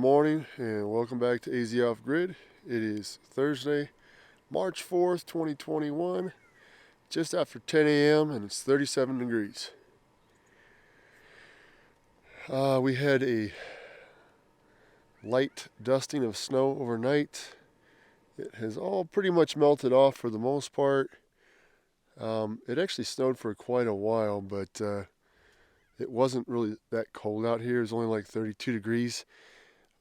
morning and welcome back to AZ Off Grid. It is Thursday, March 4th, 2021, just after 10 a.m. and it's 37 degrees. We had a light dusting of snow overnight. It has all pretty much melted off for the most part. It actually snowed for quite a while, but it wasn't really that cold out here. It was only like 32 degrees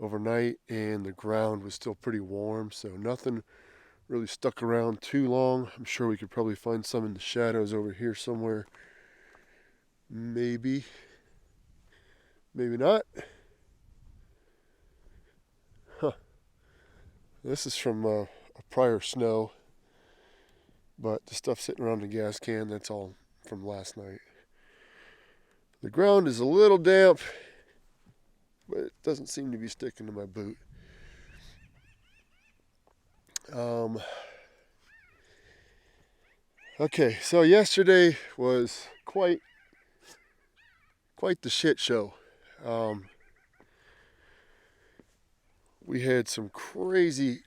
overnight, and the ground was still pretty warm, so nothing really stuck around too long. I'm sure we could probably find some in the shadows over here somewhere. Maybe not. This is from a prior snow, but the stuff sitting around the gas can, that's all from last night. The ground is a little damp, but it doesn't seem to be sticking to my boot. Okay, so yesterday was quite the shit show. We had some crazy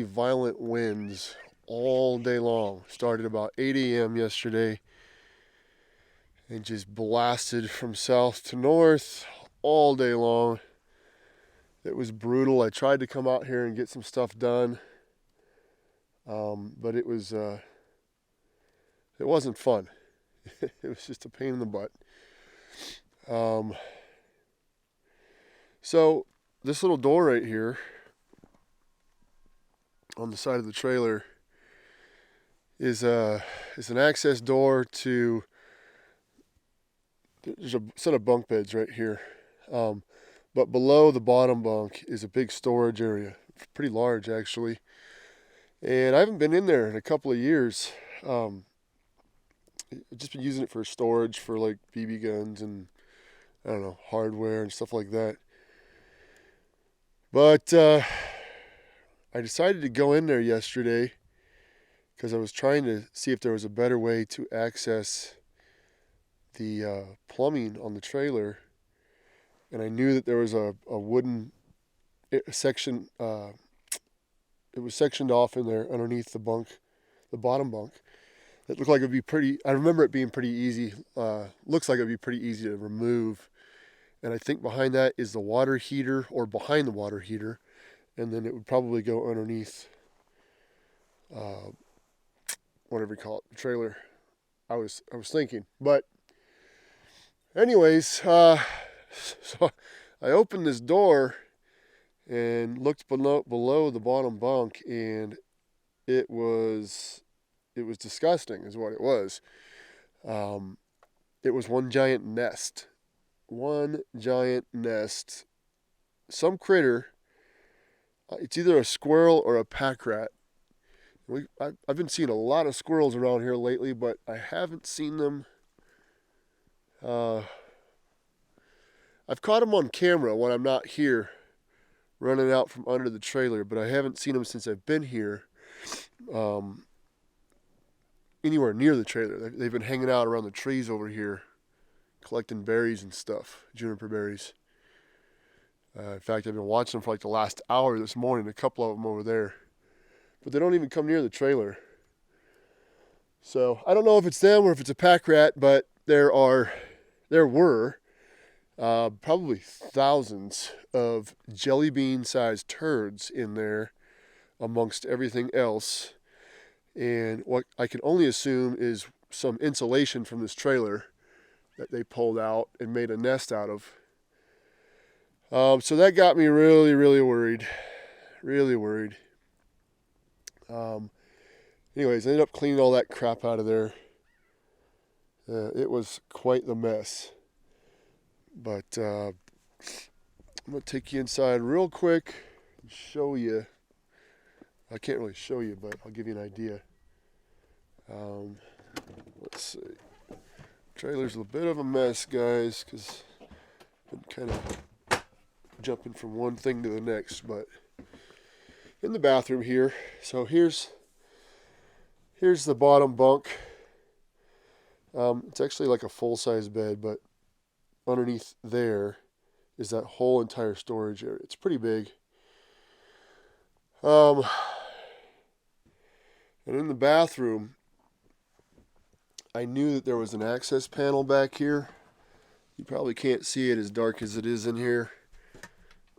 violent winds all day long. Started about 8 a.m. yesterday and just blasted from south to north all day long. It was brutal. I tried to come out here and get some stuff done, but it wasn't fun. It was just a pain in the butt. So this little door right here on the side of the trailer is an access door to. There's a set of bunk beds right here, but below the bottom bunk is a big storage area, pretty large actually. And I haven't been in there in a couple of years. I've just been using it for storage for like BB guns and I don't know, hardware and stuff like that. But I decided to go in there yesterday because I was trying to see if there was a better way to access the plumbing on the trailer, and I knew that there was a wooden section. It was sectioned off in there underneath the bunk, the bottom bunk. It looked like it would be pretty. I remember it being pretty easy. Looks like it would be pretty easy to remove. And I think behind that is the water heater, or behind the water heater, and then it would probably go underneath, whatever you call it, the trailer. I was thinking, but anyways, so I opened this door and looked below the bottom bunk, and it was disgusting, is what it was. It was one giant nest. Some critter. It's either a squirrel or a pack rat. I've been seeing a lot of squirrels around here lately, but I haven't seen them. I've caught them on camera when I'm not here, running out from under the trailer, but I haven't seen them since I've been here, anywhere near the trailer. They've been hanging out around the trees over here, collecting berries and stuff, juniper berries. In fact, I've been watching them for like the last hour this morning, a couple of them over there. But they don't even come near the trailer. So I don't know if it's them or if it's a pack rat, but there were probably thousands of jelly bean sized turds in there amongst everything else. And what I can only assume is some insulation from this trailer that they pulled out and made a nest out of. So that got me really worried. Anyways, I ended up cleaning all that crap out of there. It was quite the mess. But I'm going to take you inside real quick and show you. I can't really show you, but I'll give you an idea. Let's see. Trailer's a bit of a mess, guys, because I've been kind of jumping from one thing to the next. But in the bathroom here, so here's the bottom bunk. It's actually like a full-size bed, but underneath there is that whole entire storage area. It's pretty big. And in the bathroom, I knew that there was an access panel back here. You probably can't see it as dark as it is in here.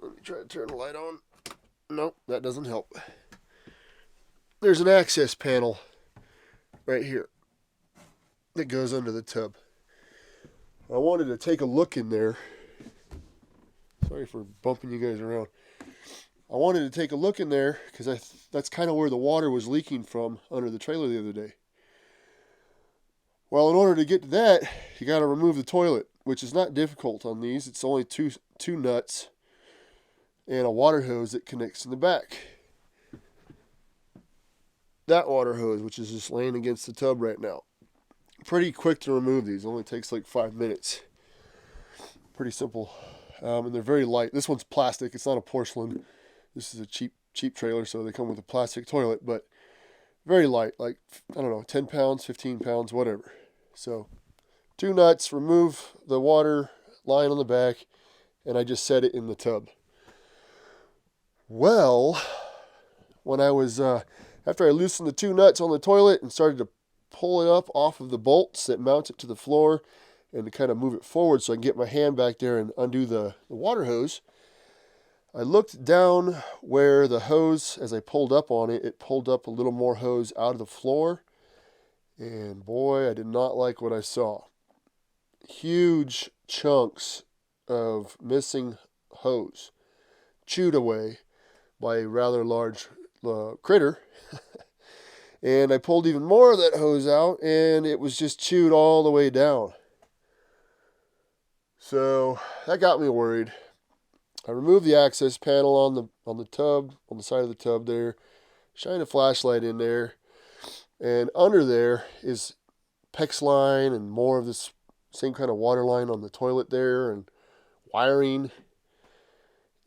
Let me try to turn the light on. Nope, that doesn't help. There's an access panel right here that goes under the tub. I wanted to take a look in there. Sorry for bumping you guys around. I wanted to take a look in there because that's kind of where the water was leaking from under the trailer the other day. Well, in order to get to that, you got to remove the toilet, which is not difficult on these. It's only two nuts and a water hose that connects in the back. That water hose, which is just laying against the tub right now. Pretty quick to remove these. It only takes like 5 minutes. Pretty simple. And they're very light. This one's plastic. It's not a porcelain. This is a cheap trailer, so they come with a plastic toilet, but very light, like, I don't know, 10 pounds, 15 pounds, whatever. So, 2 nuts, remove the water line on the back, and I just set it in the tub. Well, when I was, after I loosened the 2 nuts on the toilet and started to pull it up off of the bolts that mount it to the floor and to kind of move it forward so I can get my hand back there and undo the water hose, I looked down where the hose, as I pulled up on it, it pulled up a little more hose out of the floor. And boy, I did not like what I saw. Huge chunks of missing hose, chewed away by a rather large critter. And I pulled even more of that hose out, and it was just chewed all the way down. So that got me worried. I removed the access panel on the tub, on the side of the tub there, shine a flashlight in there, and under there is PEX line and more of this same kind of water line on the toilet there and wiring,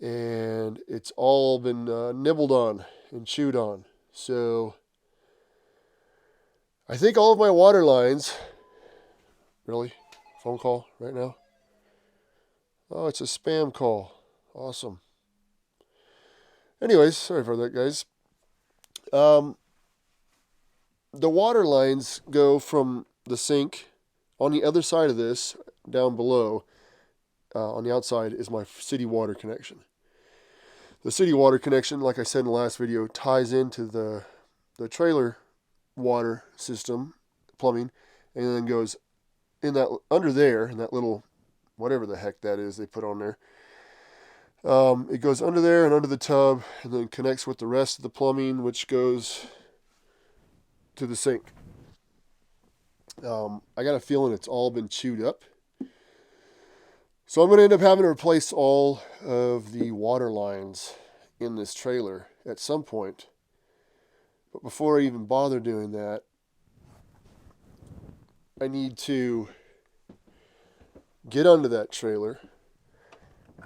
and it's all been nibbled on and chewed on. So I think all of my water lines, really? Phone call right now? Oh, it's a spam call. Awesome. Anyways, sorry for that, guys. The water lines go from the sink on the other side of this, down below. On the outside is my city water connection. The city water connection, like I said in the last video, ties into the trailer water system, plumbing, and then goes in that under there, in that little whatever the heck that is they put on there. It goes under there and under the tub, and then connects with the rest of the plumbing, which goes to the sink. I got a feeling it's all been chewed up. So I'm going to end up having to replace all of the water lines in this trailer at some point. But before I even bother doing that, I need to get under that trailer,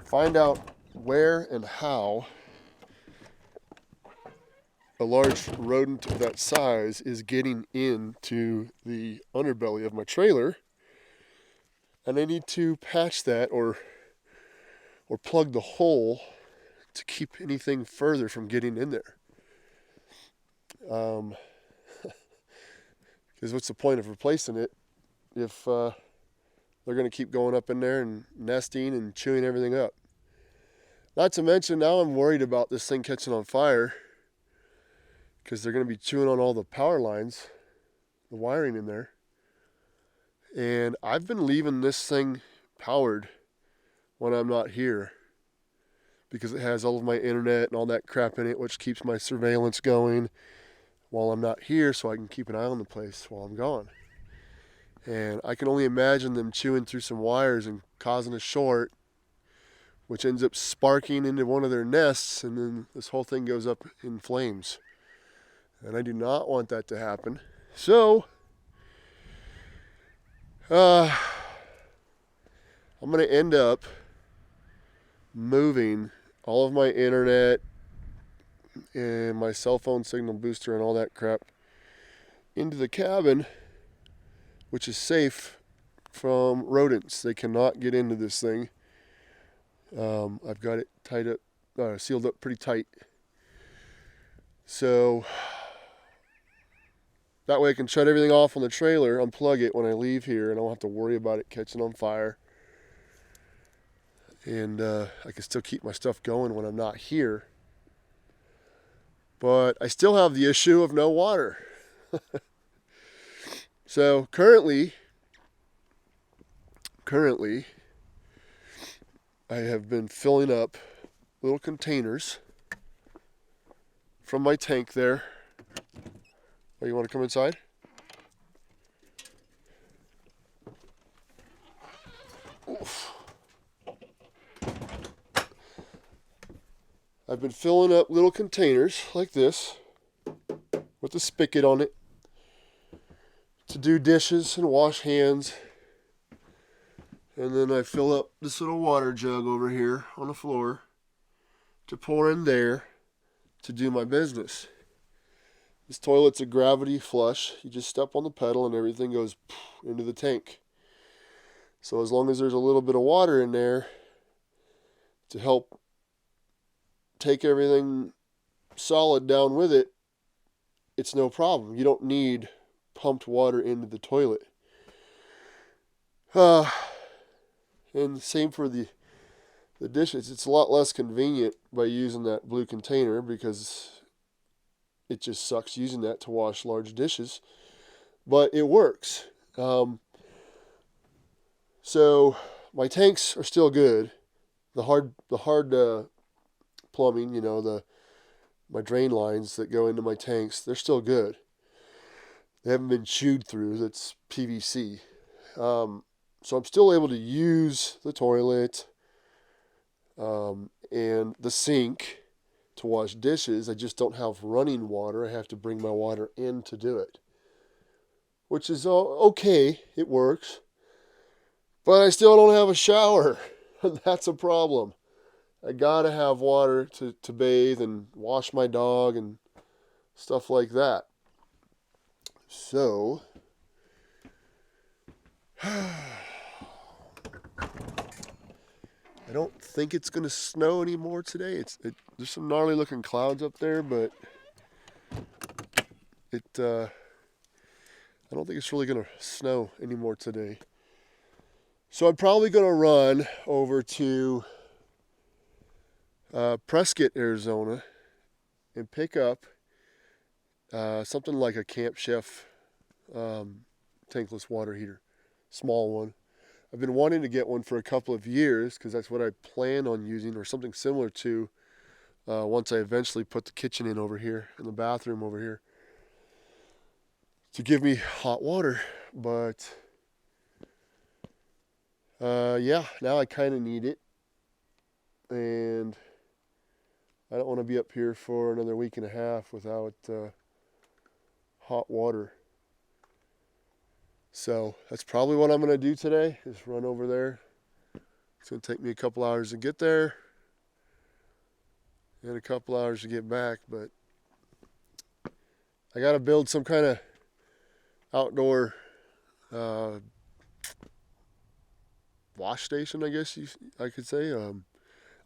find out where and how a large rodent of that size is getting into the underbelly of my trailer, and I need to patch that or plug the hole to keep anything further from getting in there. Because what's the point of replacing it if they're going to keep going up in there and nesting and chewing everything up? Not to mention, now I'm worried about this thing catching on fire because they're going to be chewing on all the power lines, the wiring in there. And I've been leaving this thing powered when I'm not here because it has all of my internet and all that crap in it, which keeps my surveillance going while I'm not here so I can keep an eye on the place while I'm gone. And I can only imagine them chewing through some wires and causing a short, which ends up sparking into one of their nests, and then this whole thing goes up in flames. And I do not want that to happen. So, I'm going to end up moving all of my internet and my cell phone signal booster and all that crap into the cabin, which is safe from rodents. They cannot get into this thing. I've got it tied up, sealed up pretty tight. So that way I can shut everything off on the trailer, unplug it when I leave here, and I don't have to worry about it catching on fire. And I can still keep my stuff going when I'm not here. But I still have the issue of no water. So currently, I have been filling up little containers from my tank there. Oh, you want to come inside? Oof. I've been filling up little containers like this with a spigot on it to do dishes and wash hands. And then I fill up this little water jug over here on the floor to pour in there to do my business. This toilet's a gravity flush. You just step on the pedal and everything goes into the tank. So as long as there's a little bit of water in there to help take everything solid down with it, it's no problem. You don't need pumped water into the toilet. And same for the dishes. It's a lot less convenient by using that blue container because it just sucks using that to wash large dishes. But it works. So my tanks are still good. The hard plumbing, my drain lines that go into my tanks, they're still good. They haven't been chewed through. That's PVC. So I'm still able to use the toilet and the sink to wash dishes. I just don't have running water. I have to bring my water in to do it, which is okay. It works. But I still don't have a shower, and that's a problem. I gotta have water to bathe and wash my dog and stuff like that. So I don't think it's going to snow anymore today. There's some gnarly looking clouds up there, but I don't think it's really going to snow anymore today. So I'm probably going to run over to Prescott, Arizona, and pick up something like a Camp Chef tankless water heater, small one. I've been wanting to get one for a couple of years because that's what I plan on using, or something similar to, once I eventually put the kitchen in over here and the bathroom over here to give me hot water. But yeah, now I kind of need it, and I don't want to be up here for another week and a half without hot water. So that's probably what I'm going to do today, is run over there. It's going to take me a couple hours to get there and a couple hours to get back, but I got to build some kind of outdoor wash station, I guess I could say.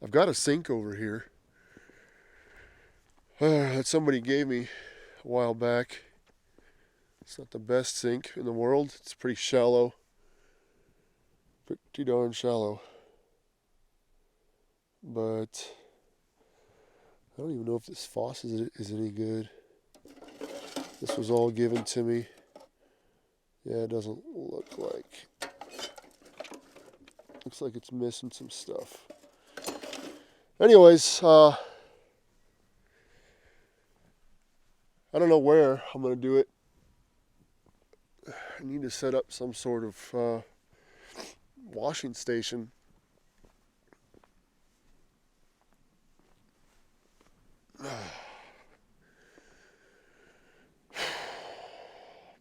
I've got a sink over here that somebody gave me a while back. It's not the best sink in the world. It's pretty shallow. Pretty darn shallow. But I don't even know if this faucet is any good. This was all given to me. Yeah, it doesn't look like. Looks like it's missing some stuff. Anyways, I don't know where I'm going to do it. I need to set up some sort of washing station.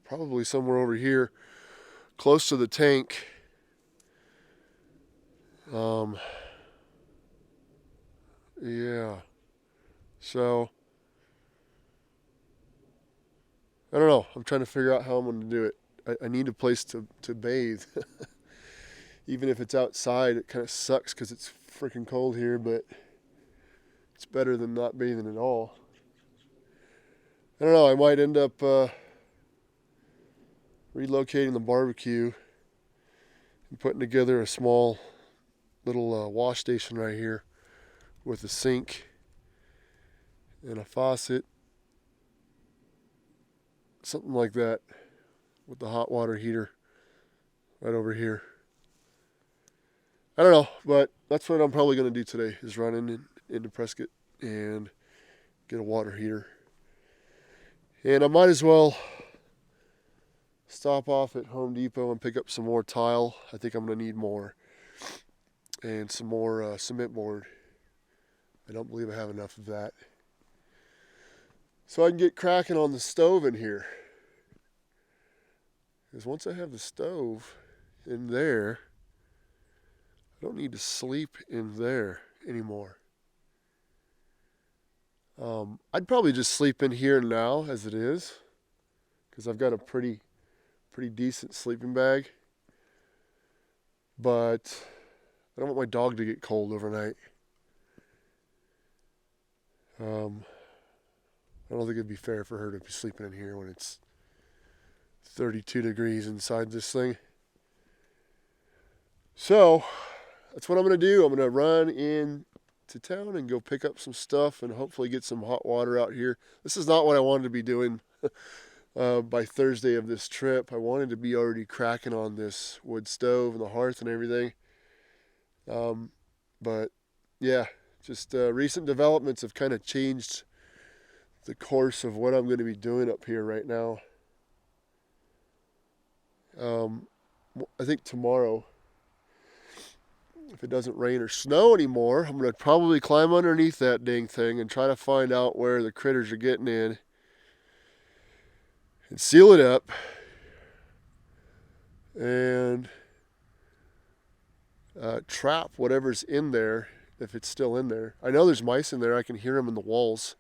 Probably somewhere over here, close to the tank. Yeah. So I don't know. I'm trying to figure out how I'm going to do it. I need a place to bathe. Even if it's outside, it kind of sucks because it's freaking cold here, but it's better than not bathing at all. I don't know, I might end up relocating the barbecue and putting together a small little wash station right here with a sink and a faucet, something like that, with the hot water heater right over here. I don't know, but that's what I'm probably going to do today, is run into Prescott and get a water heater. And I might as well stop off at Home Depot and pick up some more tile. I think I'm going to need more. And some more cement board. I don't believe I have enough of that. So I can get cracking on the stove in here. Because once I have the stove in there, I don't need to sleep in there anymore. I'd probably just sleep in here now as it is, because I've got a pretty decent sleeping bag. But I don't want my dog to get cold overnight. I don't think it'd be fair for her to be sleeping in here when it's 32 degrees inside this thing. So that's what I'm going to do. I'm going to run into town and go pick up some stuff and hopefully get some hot water out here. This is not what I wanted to be doing by Thursday of this trip. I wanted to be already cracking on this wood stove and the hearth and everything. But yeah, just recent developments have kind of changed the course of what I'm going to be doing up here right now. I think tomorrow, if it doesn't rain or snow anymore, I'm going to probably climb underneath that dang thing and try to find out where the critters are getting in and seal it up and trap whatever's in there, if it's still in there. I know there's mice in there. I can hear them in the walls.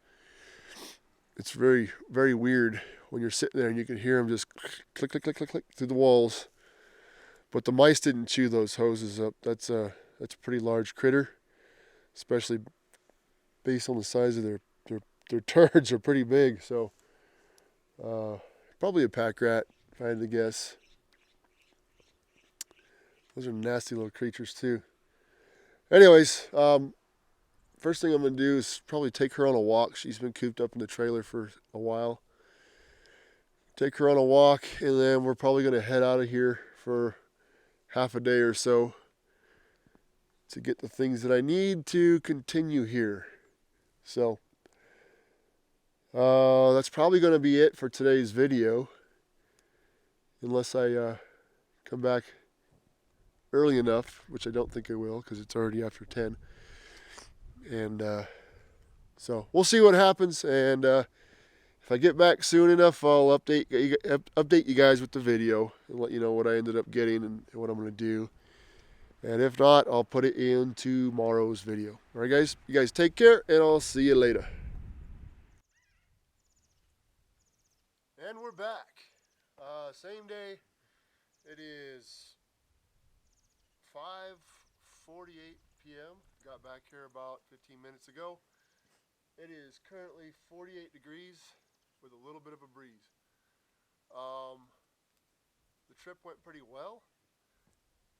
It's very, very weird when you're sitting there and you can hear them just click, click, click, click, click through the walls. But the mice didn't chew those hoses up. That's a pretty large critter, especially based on the size of their turds are pretty big. So probably a pack rat, if I had to guess. Those are nasty little creatures too. Anyways, first thing I'm going to do is probably take her on a walk. She's been cooped up in the trailer for a while. Take her on a walk, and then we're probably going to head out of here for half a day or so to get the things that I need to continue here. So that's probably going to be it for today's video, unless I come back early enough, which I don't think I will because it's already after 10. And so we'll see what happens, and if I get back soon enough, I'll update you guys with the video and let you know what I ended up getting and what I'm going to do. And if not, I'll put it in tomorrow's video. All right, guys? You guys take care, and I'll see you later. And we're back. Same day. It is 5:48 p.m. Got back here about 15 minutes ago. It is currently 48 degrees with a little bit of a breeze. The trip went pretty well.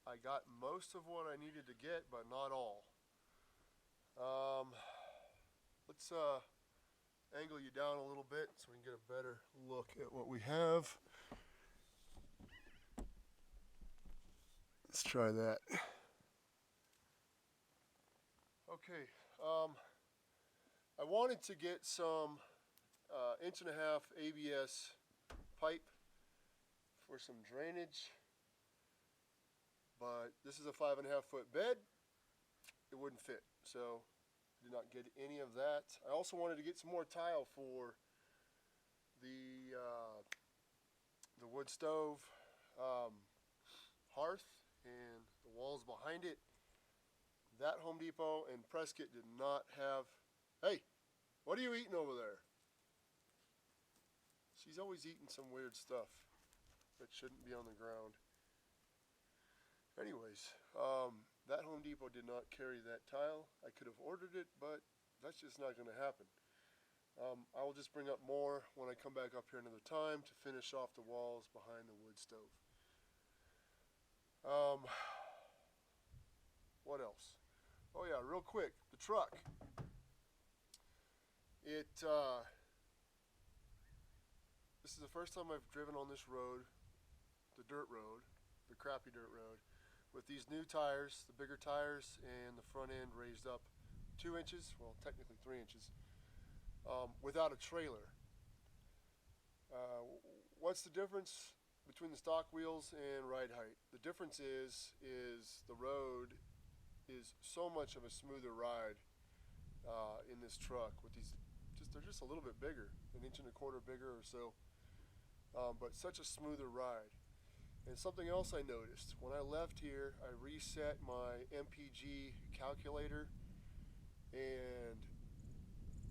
I got most of what I needed to get, but not all. Let's angle you down a little bit so we can get a better look at what we have. Let's try that. Okay, I wanted to get some 1.5 ABS pipe for some drainage, but this is a 5.5 foot bed. It wouldn't fit, so I did not get any of that. I also wanted to get some more tile for the wood stove, hearth, and the walls behind it. That Home Depot and Prescott did not have. Hey, what are you eating over there? She's always eating some weird stuff that shouldn't be on the ground. Anyways, That Home Depot did not carry that tile. I could have ordered it, but that's just not going to happen. I will just bring up more when I come back up here another time to finish off the walls behind the wood stove. What else? Oh yeah, real quick, the truck. This is the first time I've driven on this road, the dirt road, the crappy dirt road, with these new tires, the bigger tires, and the front end raised up 2 inches, well technically 3 inches, without a trailer. What's the difference between the stock wheels and ride height? The difference is the road is so much of a smoother ride in this truck with these. They're just a little bit bigger, 1.25 inches bigger or so, but such a smoother ride. And something else I noticed, when I left here, I reset my MPG calculator, and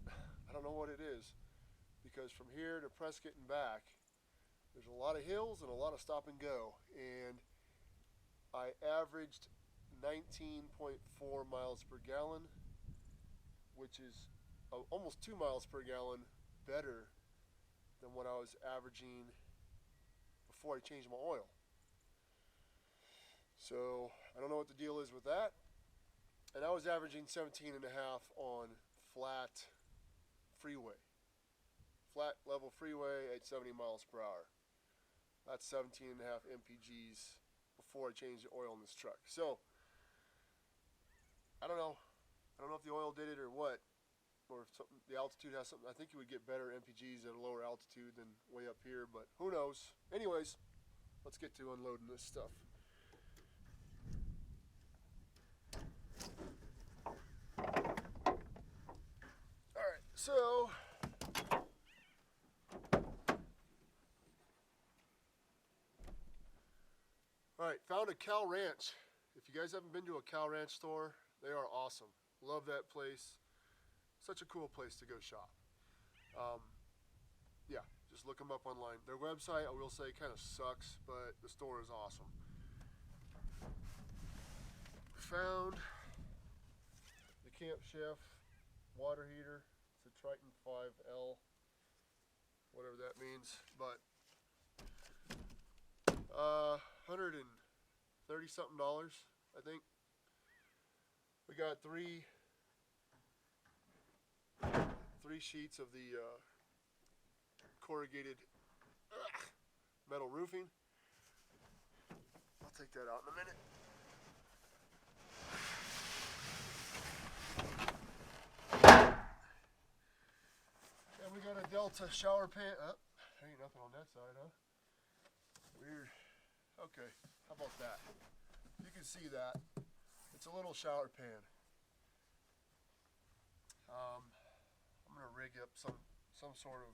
I don't know what it is, because from here to Prescott and back, there's a lot of hills and a lot of stop and go, and I averaged 19.4 miles per gallon, which is almost 2 miles per gallon better than what I was averaging before I changed my oil. So I don't know what the deal is with that. And I was averaging 17.5 on flat freeway. Flat level freeway at 70 miles per hour. That's 17.5 mpgs before I changed the oil in this truck. So I don't know. I don't know if the oil did it or what, or if the altitude has something. I think you would get better MPGs at a lower altitude than way up here, but who knows. Anyways, let's get to unloading this stuff. Alright, so alright, found a cow ranch. If you guys haven't been to a cow ranch store, they are awesome. Love that place. Such a cool place to go shop. Yeah, just look them up online. Their website, I will say, kind of sucks, but the store is awesome. Found the Camp Chef water heater. It's a Triton 5L, whatever that means, but $130 something, I think. We got three sheets of the corrugated metal roofing. I'll take that out in a minute. And we got a Delta shower pan. There ain't nothing on that side, huh? Weird. Okay, how about that? You can see that. It's a little shower pan. I'm gonna rig up some sort of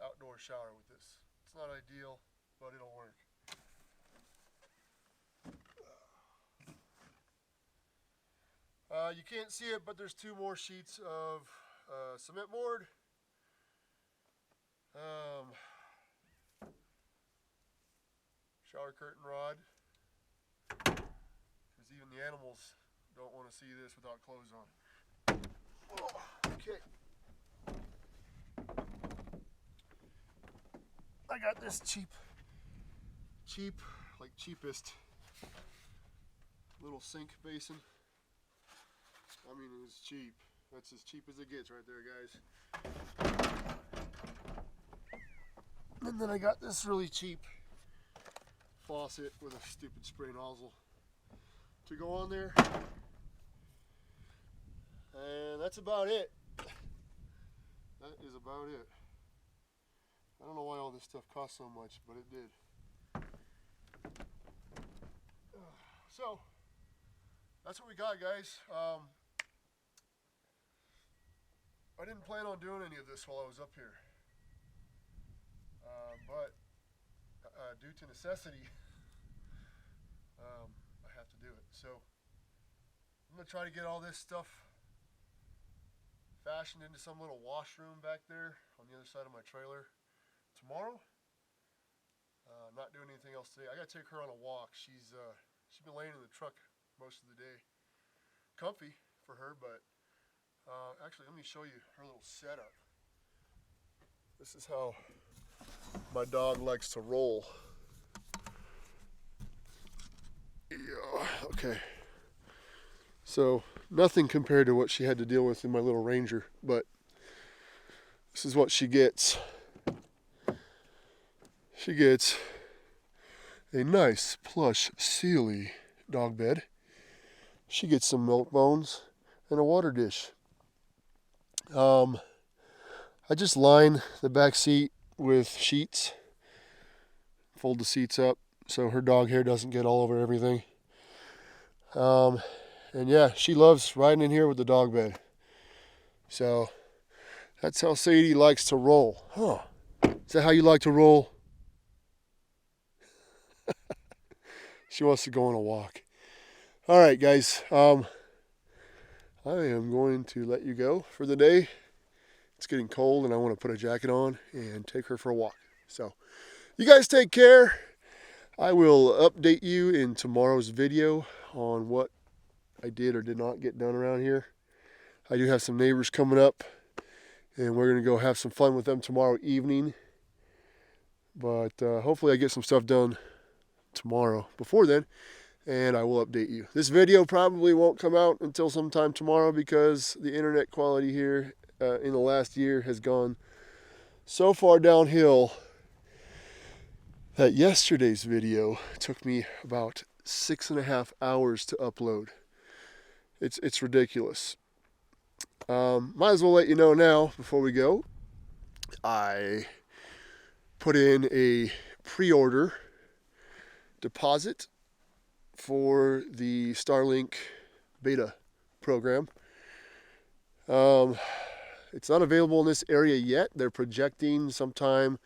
outdoor shower with this. It's not ideal, but it'll work. You can't see it, but there's 2 more sheets of cement board. Shower curtain rod, because even the animals don't want to see this without clothes on. Oh, okay. I got this cheap, like cheapest little sink basin. I mean, it's cheap. That's as cheap as it gets right there, guys. And then I got this really cheap faucet with a stupid spray nozzle to go on there. And that's about it. That is about it. I don't know why all this stuff costs so much, but it did. So, that's what we got, guys. I didn't plan on doing any of this while I was up here. But due to necessity, I have to do it. So, I'm going to try to get all this stuff fashioned into some little washroom back there on the other side of my trailer tomorrow. Not doing anything else today. I gotta take her on a walk. She's been laying in the truck most of the day. Comfy for her, but actually let me show you her little setup. This is how my dog likes to roll. Yeah, okay. So nothing compared to what she had to deal with in my little Ranger, but this is what she gets. She gets a nice plush Sealy dog bed. She gets some milk bones and a water dish. I just line the back seat with sheets, fold the seats up so her dog hair doesn't get all over everything. And yeah, she loves riding in here with the dog bed. So that's how Sadie likes to roll. Huh. Is that how you like to roll? She wants to go on a walk. All right, guys. I am going to let you go for the day. It's getting cold and I want to put a jacket on and take her for a walk. So you guys take care. I will update you in tomorrow's video on what I did or did not get done around here. I do have some neighbors coming up and we're going to go have some fun with them tomorrow evening. But hopefully I get some stuff done tomorrow before then, and I will update you. This video probably won't come out until sometime tomorrow because the internet quality here in the last year has gone so far downhill that yesterday's video took me about 6.5 hours to upload. It's ridiculous. Might as well let you know now before we go. I put in a pre-order deposit for the Starlink beta program. It's not available in this area yet. They're projecting sometime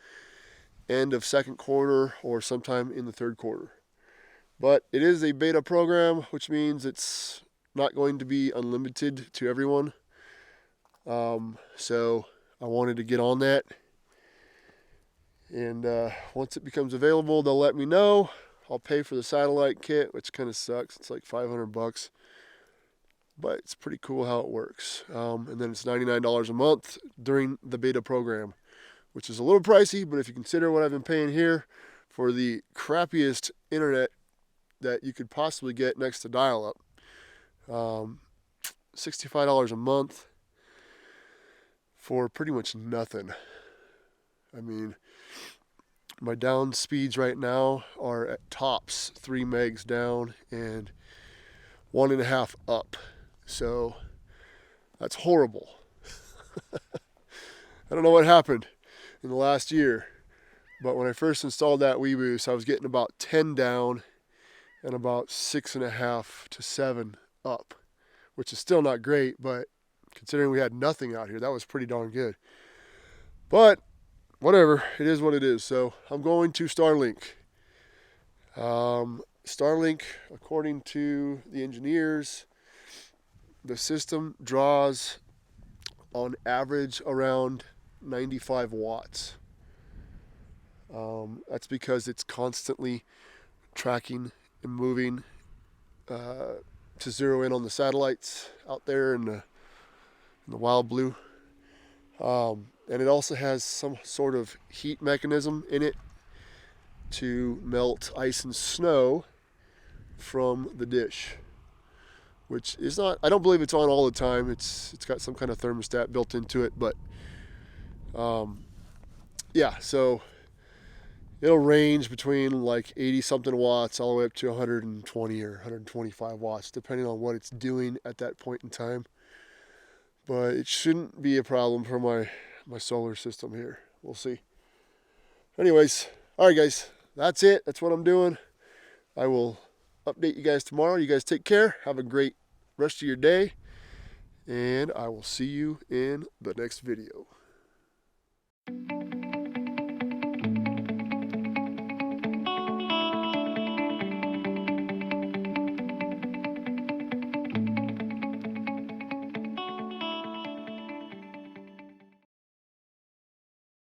end of second quarter or sometime in the third quarter. But it is a beta program, which means it's not going to be unlimited to everyone. So I wanted to get on that. And once it becomes available, they'll let me know. I'll pay for the satellite kit, which kind of sucks. It's like $500. But it's pretty cool how it works. And then it's $99 a month during the beta program, which is a little pricey, but if you consider what I've been paying here for the crappiest internet that you could possibly get next to dial-up, $65 a month for pretty much nothing. I mean, my down speeds right now are at tops 3 megs down and 1.5 up. So that's horrible. I don't know what happened in the last year, but when I first installed that WeBoost, I was getting about 10 down and about 6.5 to 7 up, which is still not great, but considering we had nothing out here, that was pretty darn good. But whatever, it is what it is. So I'm going to Starlink. Starlink, according to the engineers, the system draws on average around 95 watts. That's because it's constantly tracking and moving to zero in on the satellites out there in the wild blue. And it also has some sort of heat mechanism in it to melt ice and snow from the dish, which is not, I don't believe it's on all the time. It's got some kind of thermostat built into it, but yeah, so it'll range between like 80 something watts all the way up to 120 or 125 watts, depending on what it's doing at that point in time. But it shouldn't be a problem for my solar system here. We'll see. Anyways, all right, guys, that's it. That's what I'm doing. I will update you guys tomorrow. You guys take care. Have a great rest of your day, and I will see you in the next video.